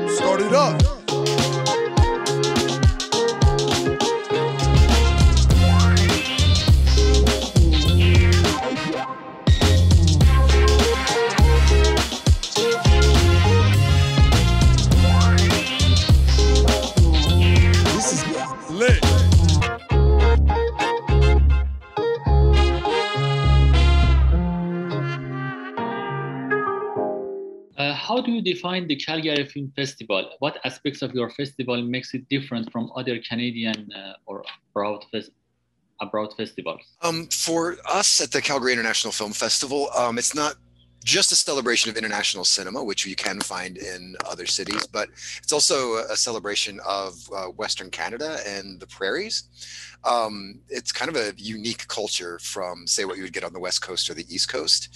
Start it up. This is lit. How do you define the Calgary Film Festival? What aspects of your festival makes it different from other Canadian or abroad festivals? For us at the Calgary International Film Festival, it's not just a celebration of international cinema, which you can find in other cities, but it's also a celebration of Western Canada and the prairies. It's kind of a unique culture from, say, what you would get on the West Coast or the East Coast,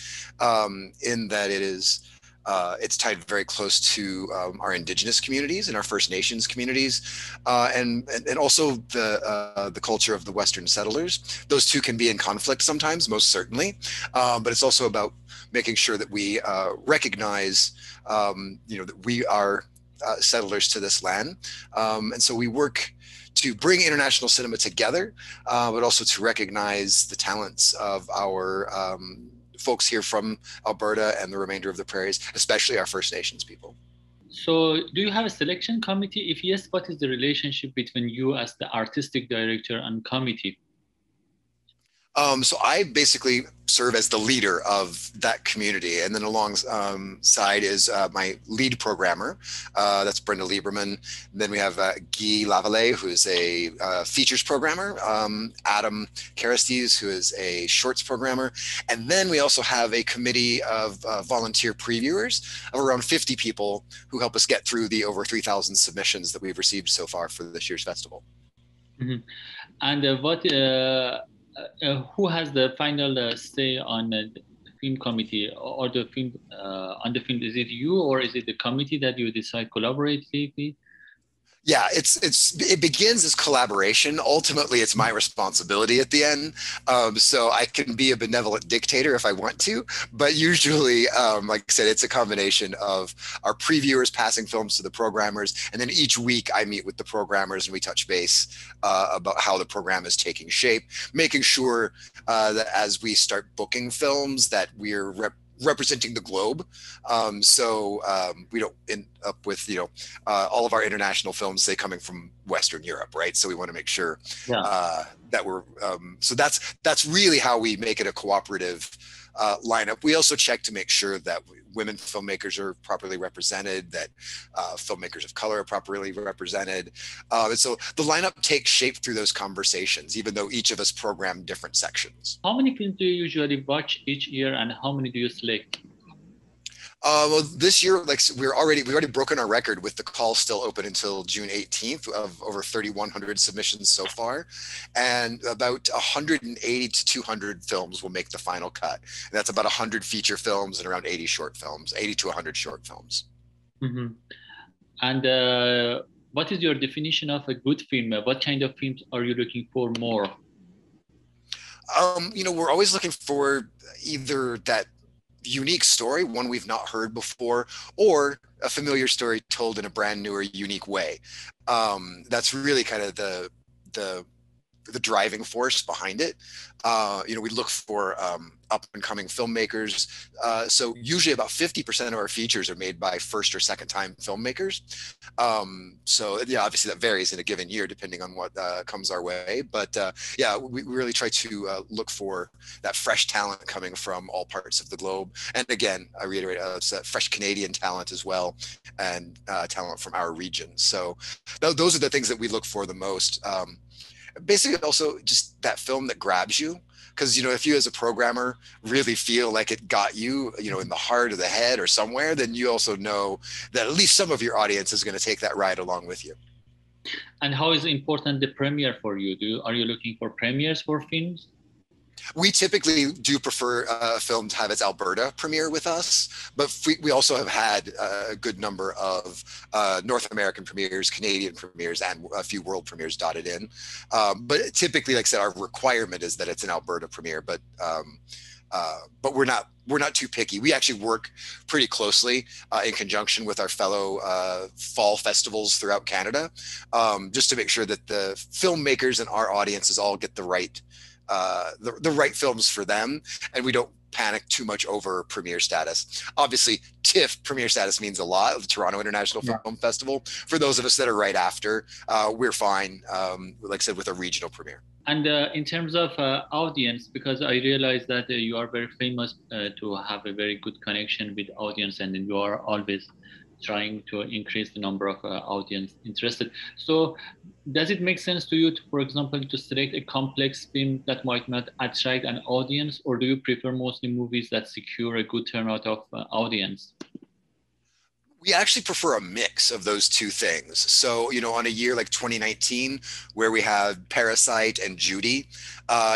in that it's tied very close to our Indigenous communities and our First Nations communities, and also the culture of the Western settlers. Those two can be in conflict sometimes, most certainly, but it's also about making sure that we recognize, that we are settlers to this land, and so we work to bring international cinema together, but also to recognize the talents of our folks here from Alberta and the remainder of the prairies, especially our First Nations people. So, do you have a selection committee? If yes, what is the relationship between you as the artistic director and committee? So I basically serve as the leader of that community. And then alongside is my lead programmer. That's Brenda Lieberman. And then we have Guy Lavallee, who is a features programmer. Adam Carestes, who is a shorts programmer. And then we also have a committee of volunteer previewers of around 50 people who help us get through the over 3,000 submissions that we've received so far for this year's festival. Mm-hmm. And who has the final say on the film committee or the film on the film? Is it you or is it the committee that you decide collaboratively? Yeah, it begins as collaboration. Ultimately, it's my responsibility at the end. So I can be a benevolent dictator if I want to, but usually, like I said, it's a combination of our previewers passing films to the programmers, and then each week I meet with the programmers and we touch base about how the program is taking shape, making sure that as we start booking films that we're representing the globe, so we don't end up with all of our international films, say, coming from Western Europe, right? So we want to make sure that we're so that's really how we make it a cooperative lineup. We also check to make sure that women filmmakers are properly represented, that filmmakers of color are properly represented, and so the lineup takes shape through those conversations, even though each of us program different sections. How many films do you usually watch each year, and how many do you select? Well, this year, like we've already broken our record with the call still open until June 18th of over 3,100 submissions so far, and about 180 to 200 films will make the final cut. And that's about 100 feature films and around 80 short films, 80 to 100 short films. Mm-hmm. And what is your definition of a good film? What kind of films are you looking for more? We're always looking for either that unique story, one we've not heard before, or a familiar story told in a brand new or unique way. That's really kind of the driving force behind it. We look for up and coming filmmakers. So usually about 50% of our features are made by first or second time filmmakers. So yeah, obviously that varies in a given year depending on what comes our way. But we really try to look for that fresh talent coming from all parts of the globe. And again, I reiterate, fresh Canadian talent as well, and talent from our region. So those are the things that we look for the most. Basically also just that film that grabs you, because if you as a programmer really feel like it got you in the heart of the head or somewhere, then you also know that at least some of your audience is going to take that ride along with you. And how is important the premiere for you? Are you looking for premieres for films? We typically do prefer a film to have its Alberta premiere with us, but we also have had a good number of North American premieres, Canadian premieres, and a few world premieres dotted in. But typically, like I said, our requirement is that it's an Alberta premiere, but we're not too picky. We actually work pretty closely in conjunction with our fellow fall festivals throughout Canada, just to make sure that the filmmakers and our audiences all get the right films for them, and we don't panic too much over premiere status. Obviously, TIFF premiere status means a lot, the Toronto International Film Festival. For those of us that are right after, we're fine, like I said, with a regional premiere. And in terms of audience, because I realize that you are very famous to have a very good connection with audience, and you are always trying to increase the number of audience interested. So does it make sense to you, to, for example, to select a complex film that might not attract an audience, or do you prefer mostly movies that secure a good turnout of audience? We actually prefer a mix of those two things. So, on a year like 2019, where we had Parasite and Judy,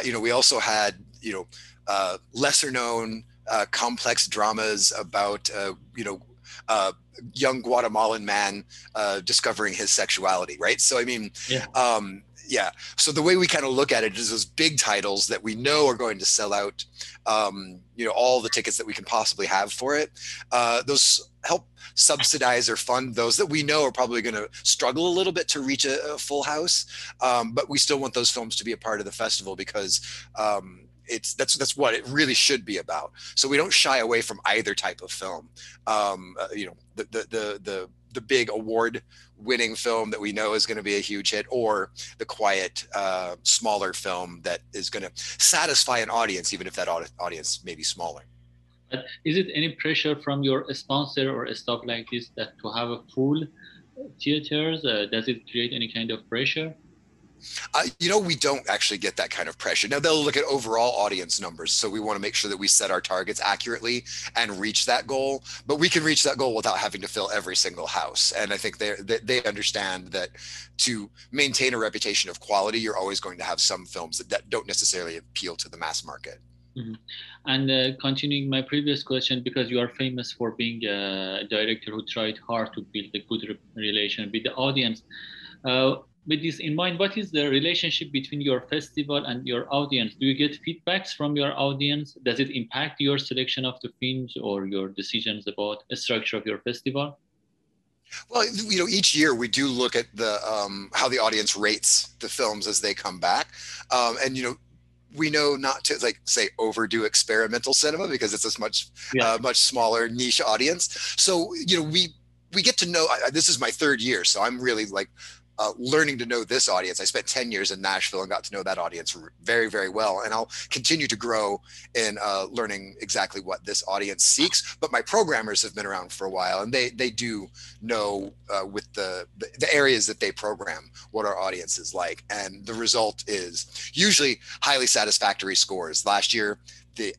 we also had, lesser known complex dramas about, young Guatemalan man discovering his sexuality, right? So, I mean, yeah. So the way we kind of look at it is those big titles that we know are going to sell out, all the tickets that we can possibly have for it. Those help subsidize or fund those that we know are probably going to struggle a little bit to reach a full house. But we still want those films to be a part of the festival, because that's what it really should be about. So we don't shy away from either type of film. The big award-winning film that we know is going to be a huge hit, or the quiet, smaller film that is going to satisfy an audience, even if that audience may be smaller. But is it any pressure from your sponsor or stuff like this that to have a full theaters? Does it create any kind of pressure? We don't actually get that kind of pressure. Now, they'll look at overall audience numbers, so we want to make sure that we set our targets accurately and reach that goal. But we can reach that goal without having to fill every single house. And I think they understand that to maintain a reputation of quality, you're always going to have some films that don't necessarily appeal to the mass market. Mm-hmm. And continuing my previous question, because you are famous for being a director who tried hard to build a good relation with the audience. With this in mind, what is the relationship between your festival and your audience? Do you get feedbacks from your audience? Does it impact your selection of the films or your decisions about the structure of your festival? Well, each year we do look at the how the audience rates the films as they come back, and we know not to say overdo experimental cinema, because it's a much smaller niche audience. So we get to know. This is my third year, so I'm really learning to know this audience. I spent 10 years in Nashville and got to know that audience very, very well. And I'll continue to grow in learning exactly what this audience seeks. But my programmers have been around for a while, and they do know with the areas that they program what our audience is like. And the result is usually highly satisfactory scores. Last year,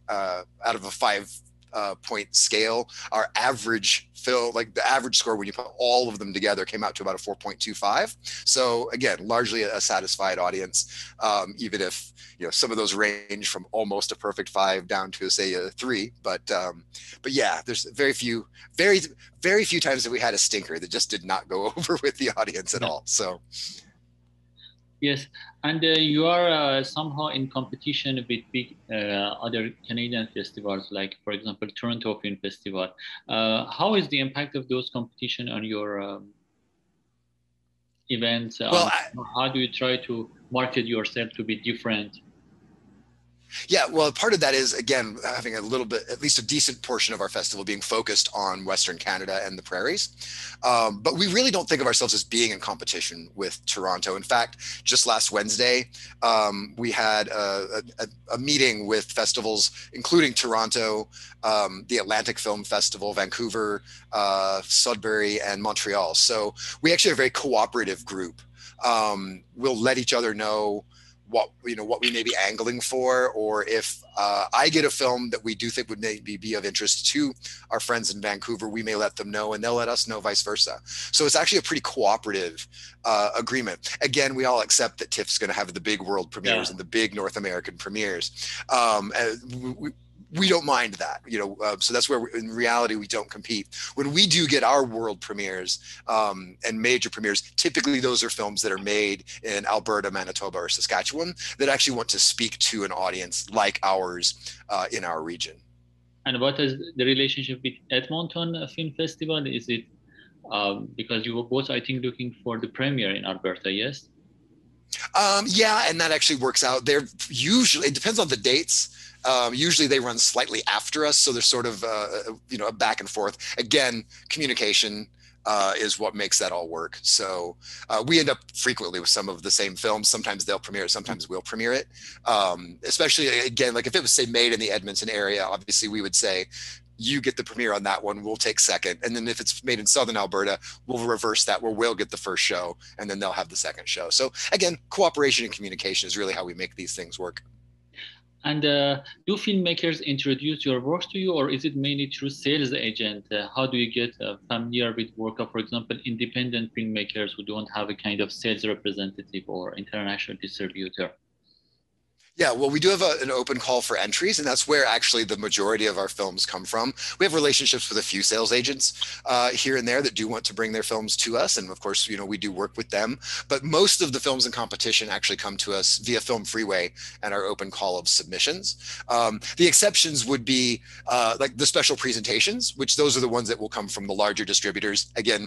out of a 5-point scale, our average the average score when you put all of them together came out to about a 4.25. So again, largely a satisfied audience, even if some of those range from almost a perfect 5 down to say a 3. But yeah, there's very few times that we had a stinker that just did not go over with the audience at all. So yes, and you are somehow in competition with big other Canadian festivals, like, for example, Toronto Film Festival. How is the impact of those competition on your events? Well, how do you try to market yourself to be different? Yeah, well, part of that is, again, having a little bit, at least a decent portion of our festival being focused on Western Canada and the prairies. But we really don't think of ourselves as being in competition with Toronto. In fact, just last Wednesday, we had a meeting with festivals, including Toronto, the Atlantic Film Festival, Vancouver, Sudbury, and Montreal. So we actually are a very cooperative group. We'll let each other know what we may be angling for, or if I get a film that we do think would maybe be of interest to our friends in Vancouver, we may let them know and they'll let us know, vice versa. So it's actually a pretty cooperative agreement. Again, we all accept that TIFF's going to have the big world premieres and the big North American premieres. We don't mind that, so that's where in reality we don't compete. When we do get our world premieres and major premieres, typically those are films that are made in Alberta, Manitoba, or Saskatchewan that actually want to speak to an audience like ours in our region. And what is the relationship with Edmonton Film Festival? Is it because you were both, I think, looking for the premiere in Alberta, yes? Yeah, and that actually works out. They're usually, it depends on the dates. Usually they run slightly after us, so there's sort of a back and forth. Again, communication is what makes that all work. So we end up frequently with some of the same films. Sometimes they'll premiere it, sometimes we'll premiere it. Especially, again, like if it was, say, made in the Edmonton area, obviously we would say, you get the premiere on that one, we'll take second. And then if it's made in Southern Alberta, we'll reverse that, where we'll get the first show and then they'll have the second show. So again, cooperation and communication is really how we make these things work. And do filmmakers introduce your works to you, or is it mainly through sales agent? How do you get familiar with work of, for example, independent filmmakers who don't have a kind of sales representative or international distributor? Yeah, well, we do have an open call for entries, and that's where actually the majority of our films come from. We have relationships with a few sales agents here and there that do want to bring their films to us. And of course, we do work with them. But most of the films in competition actually come to us via Film Freeway and our open call of submissions. The exceptions would be like the special presentations, which those are the ones that will come from the larger distributors. Again,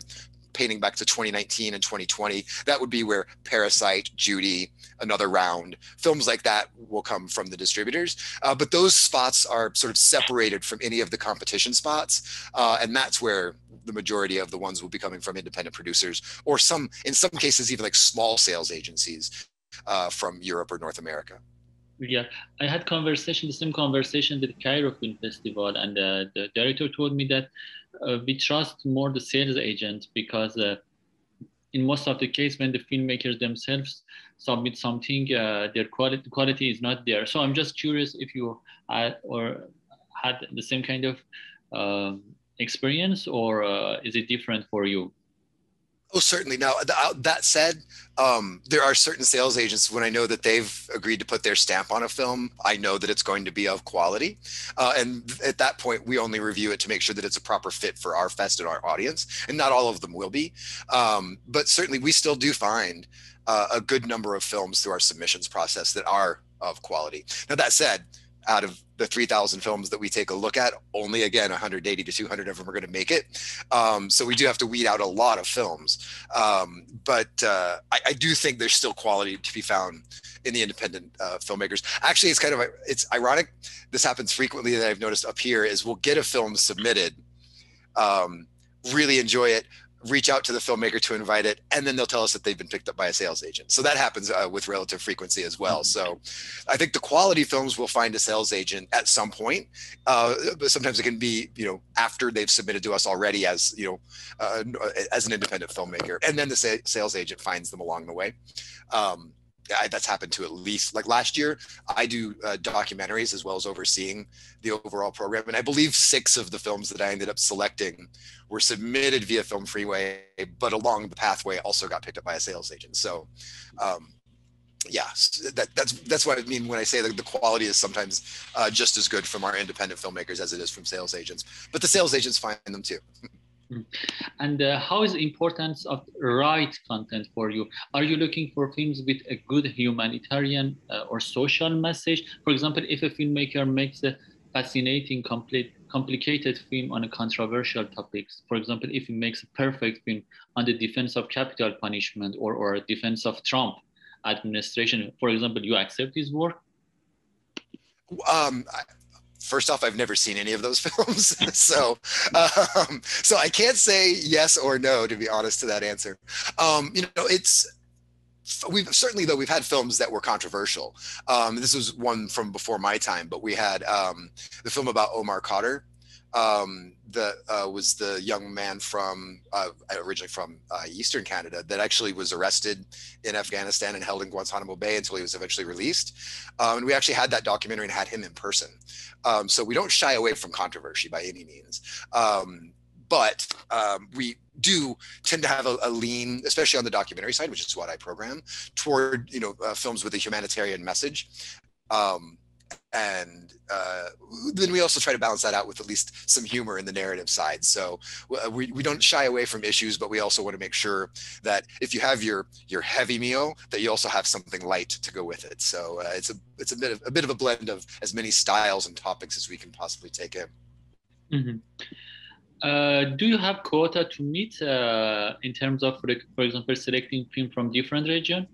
painting back to 2019 and 2020, that would be where Parasite, Judy, Another Round, films like that will come from the distributors. But those spots are sort of separated from any of the competition spots. And that's where the majority of the ones will be coming from independent producers, or in some cases, even like small sales agencies from Europe or North America. Yeah, I had the same conversation with the Cairo Film Festival, and the director told me that we trust more the sales agent because in most of the case, when the filmmakers themselves submit something, their quality is not there. So I'm just curious if you had the same kind of experience, or is it different for you? Oh, certainly. Now, that said, there are certain sales agents, when I know that they've agreed to put their stamp on a film, I know that it's going to be of quality. And at that point, we only review it to make sure that it's a proper fit for our fest and our audience. And not all of them will be. But certainly, we still do find a good number of films through our submissions process that are of quality. Now, that said, out of the 3,000 films that we take a look at, only, again, 180 to 200 of them are going to make it. So we do have to weed out a lot of films. But I do think there's still quality to be found in the independent filmmakers. Actually, it's ironic. This happens frequently that I've noticed up here is we'll get a film submitted, really enjoy it, reach out to the filmmaker to invite it, and then they'll tell us that they've been picked up by a sales agent. So that happens with relative frequency as well. So I think the quality films will find a sales agent at some point, but sometimes it can be, after they've submitted to us already as, as an independent filmmaker, and then the sales agent finds them along the way. That's happened to at least, like last year, I do documentaries as well as overseeing the overall program. And I believe 6 of the films that I ended up selecting were submitted via Film Freeway, but along the pathway also got picked up by a sales agent. So yeah, that's what I mean when I say that the quality is sometimes just as good from our independent filmmakers as it is from sales agents, but the sales agents find them too. And how is the importance of right content for you? Are you looking for films with a good humanitarian or social message? For example, if a filmmaker makes a fascinating, complicated film on a controversial topics, for example, if he makes a perfect film on the defense of capital punishment or defense of Trump administration, for example, you accept his work? First off, I've never seen any of those films, so I can't say yes or no, to be honest, to that answer. We've had films that were controversial. This was one from before my time, but we had the film about Omar Khadr, that was the young man from originally from Eastern Canada that actually was arrested in Afghanistan and held in Guantanamo Bay until he was eventually released. And we actually had that documentary and had him in person. So we don't shy away from controversy by any means. But we do tend to have a lean, especially on the documentary side, which is what I program, toward films with a humanitarian message. And then we also try to balance that out with at least some humor in the narrative side. So we don't shy away from issues, but we also want to make sure that if you have your heavy meal, that you also have something light to go with it. So it's a bit of a blend of as many styles and topics as we can possibly take in. Mm-hmm. Do you have quota to meet in terms of, for example, selecting film from different regions?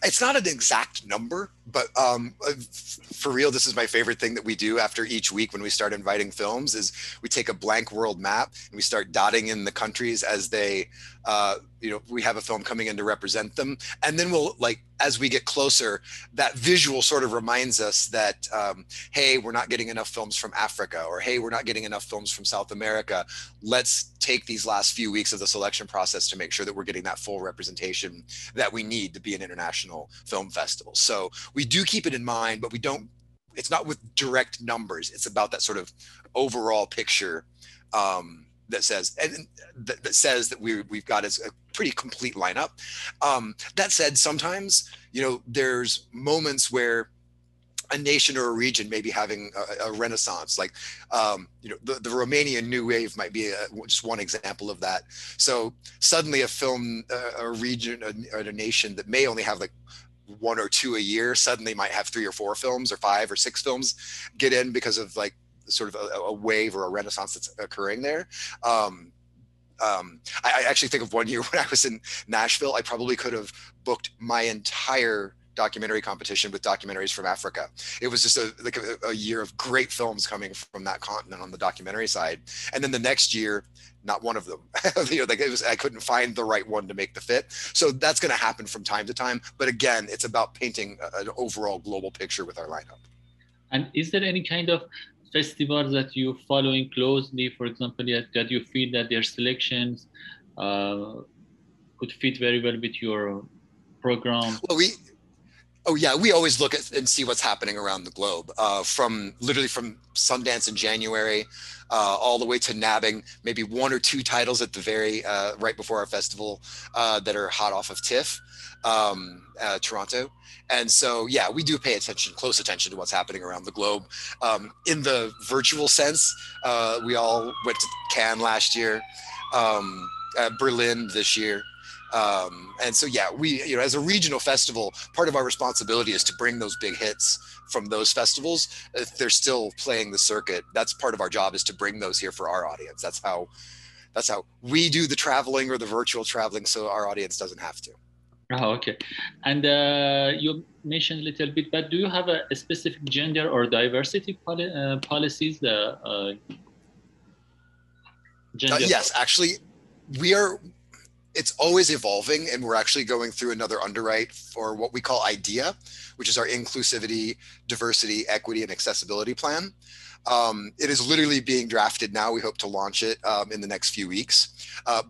It's not an exact number, but for real, this is my favorite thing that we do after each week when we start inviting films is we take a blank world map and we start dotting in the countries as they, we have a film coming in to represent them. And then we'll, like, as we get closer, that visual sort of reminds us that, hey, we're not getting enough films from Africa, or hey, we're not getting enough films from South America. Let's take these last few weeks of the selection process to make sure that we're getting that full representation that we need to be an international film festival. So we do keep it in mind, but it's not with direct numbers. It's about that sort of overall picture that says that we've got a pretty complete lineup. That said, sometimes, there's moments where a nation or a region may be having a renaissance, like, the Romanian New Wave might be just one example of that. So suddenly a film, a region, or a nation that may only have like 1 or 2 a year, suddenly might have 3 or 4 films or 5 or 6 films get in because of like sort of a wave or a renaissance that's occurring there. I actually think of one year when I was in Nashville, I probably could have booked my entire documentary competition with documentaries from Africa. It was just a year of great films coming from that continent on the documentary side. And then the next year, not one of them. I couldn't find the right one to make the fit. So that's going to happen from time to time. But again, it's about painting an overall global picture with our lineup. And is there any kind of festivals that you're following closely, for example, that you feel that their selections could fit very well with your program? Well, we always look at and see what's happening around the globe, from Sundance in January, all the way to nabbing maybe 1 or 2 titles at the very right before our festival that are hot off of TIFF, Toronto. And so, yeah, we do pay close attention to what's happening around the globe. In the virtual sense, we all went to Cannes last year, Berlin this year. And so, yeah, we, as a regional festival, part of our responsibility is to bring those big hits from those festivals. If they're still playing the circuit, that's part of our job, is to bring those here for our audience. That's how we do the traveling or the virtual traveling, so our audience doesn't have to. Oh, okay. And you mentioned a little bit, but do you have a specific gender or diversity policies? Yes, actually, it's always evolving, and we're actually going through another underwrite for what we call IDEA, which is our inclusivity, diversity, equity, and accessibility plan. It is literally being drafted now. We hope to launch it in the next few weeks.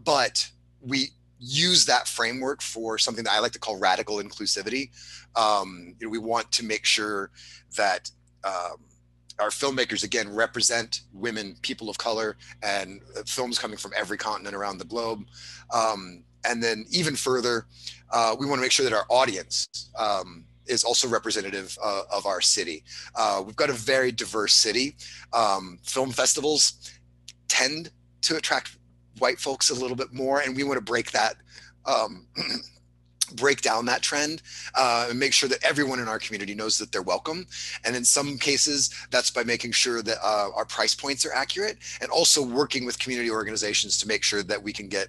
But we use that framework for something that I like to call radical inclusivity. We want to make sure that our filmmakers, again, represent women, people of color, and films coming from every continent around the globe. And then even further, we want to make sure that our audience is also representative of our city. We've got a very diverse city. Film festivals tend to attract white folks a little bit more, and we want to break down that trend and make sure that everyone in our community knows that they're welcome. And in some cases, that's by making sure that our price points are accurate, and also working with community organizations to make sure that we can get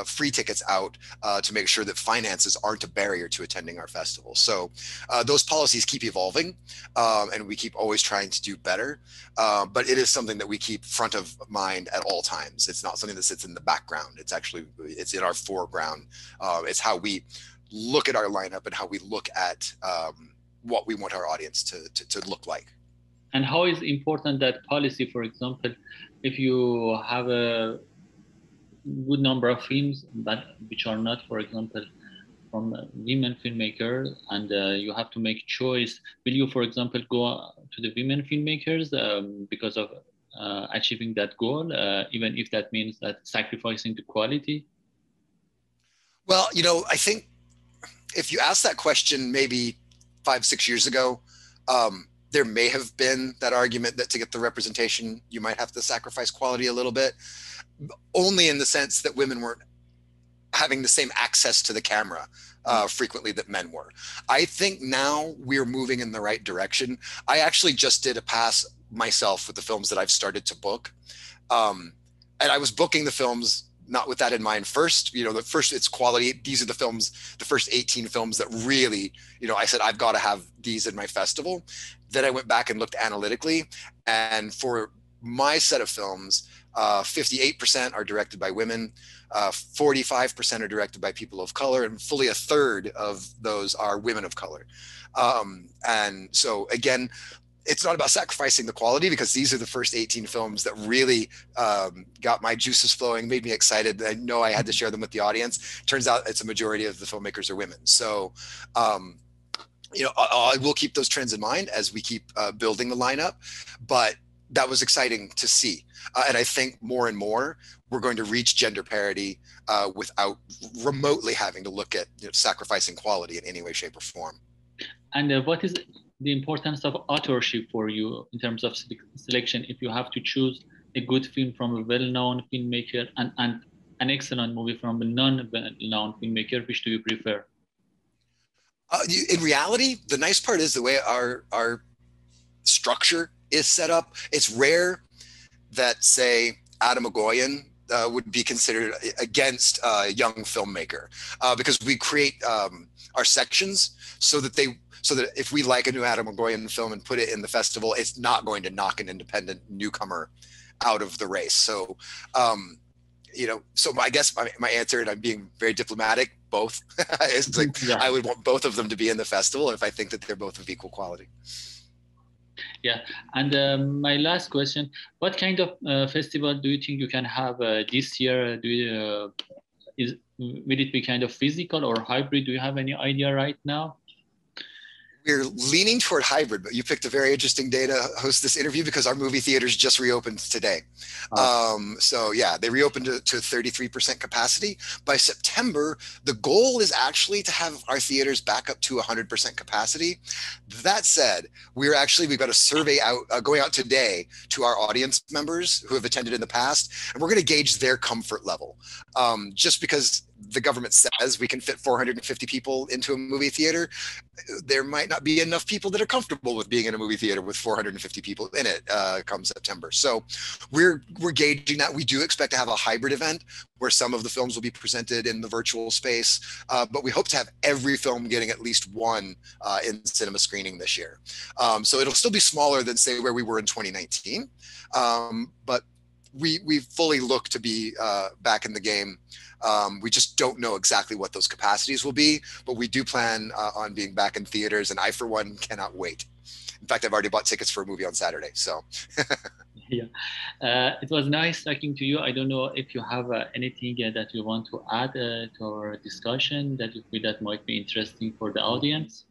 free tickets out to make sure that finances aren't a barrier to attending our festival. So those policies keep evolving, and we keep always trying to do better. But it is something that we keep front of mind at all times. It's not something that sits in the background. It's in our foreground. It's how we look at our lineup and how we look at what we want our audience to look like. And how is important that policy, for example, if you have a good number of films that which are not, for example, from women filmmakers, and you have to make choice, will you, for example, go to the women filmmakers because of achieving that goal, even if that means that sacrificing the quality? Well, I think if you asked that question maybe 5, 6 years ago, there may have been that argument that to get the representation, you might have to sacrifice quality a little bit, only in the sense that women weren't having the same access to the camera frequently that men were. I think now we're moving in the right direction. I actually just did a pass myself with the films that I've started to book. And I was booking the films not with that in mind. First, the first, it's quality. These are the films, the first 18 films that really, I said, I've got to have these in my festival. Then I went back and looked analytically. And for my set of films, 58% are directed by women, 45% are directed by people of color, and fully a third of those are women of color. And so again, it's not about sacrificing the quality, because these are the first 18 films that really got my juices flowing, made me excited. I know I had to share them with the audience. Turns out it's a majority of the filmmakers are women. So, I will keep those trends in mind as we keep building the lineup, but that was exciting to see. And I think more and more we're going to reach gender parity without remotely having to look at sacrificing quality in any way, shape, or form. And what is the importance of authorship for you in terms of selection? If you have to choose a good film from a well-known filmmaker and an excellent movie from a non-well-known filmmaker, which do you prefer? In reality, the nice part is the way our structure is set up. It's rare that, say, Adam Agoyan would be considered against a young filmmaker because we create our sections so that if we like a new Adam Agoyan film and put it in the festival, it's not going to knock an independent newcomer out of the race. So, so I guess my answer, and I'm being very diplomatic, both is like, yeah. I would want both of them to be in the festival if I think that they're both of equal quality. Yeah, and my last question: what kind of festival do you think you can have this year? Will it be kind of physical or hybrid? Do you have any idea right now? We're leaning toward hybrid, but you picked a very interesting day to host this interview because our movie theaters just reopened today. So yeah, they reopened to 33% capacity. By September, the goal is actually to have our theaters back up to 100% capacity. That said, we've got a survey going out today to our audience members who have attended in the past, and we're going to gauge their comfort level. Just because the government says we can fit 450 people into a movie theater, there might not be enough people that are comfortable with being in a movie theater with 450 people in it come September. So we're gauging that. We do expect to have a hybrid event where some of the films will be presented in the virtual space, but we hope to have every film getting at least one in cinema screening this year. So it'll still be smaller than, say, where we were in 2019, but we fully look to be back in the game. We just don't know exactly what those capacities will be, but we do plan on being back in theaters, and I, for one, cannot wait. In fact, I've already bought tickets for a movie on Saturday, so. Yeah, it was nice talking to you. I don't know if you have anything that you want to add to our discussion that you feel that might be interesting for the audience.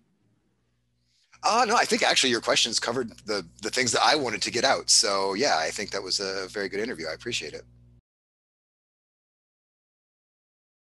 No, I think actually your questions covered the things that I wanted to get out. So yeah, I think that was a very good interview. I appreciate it.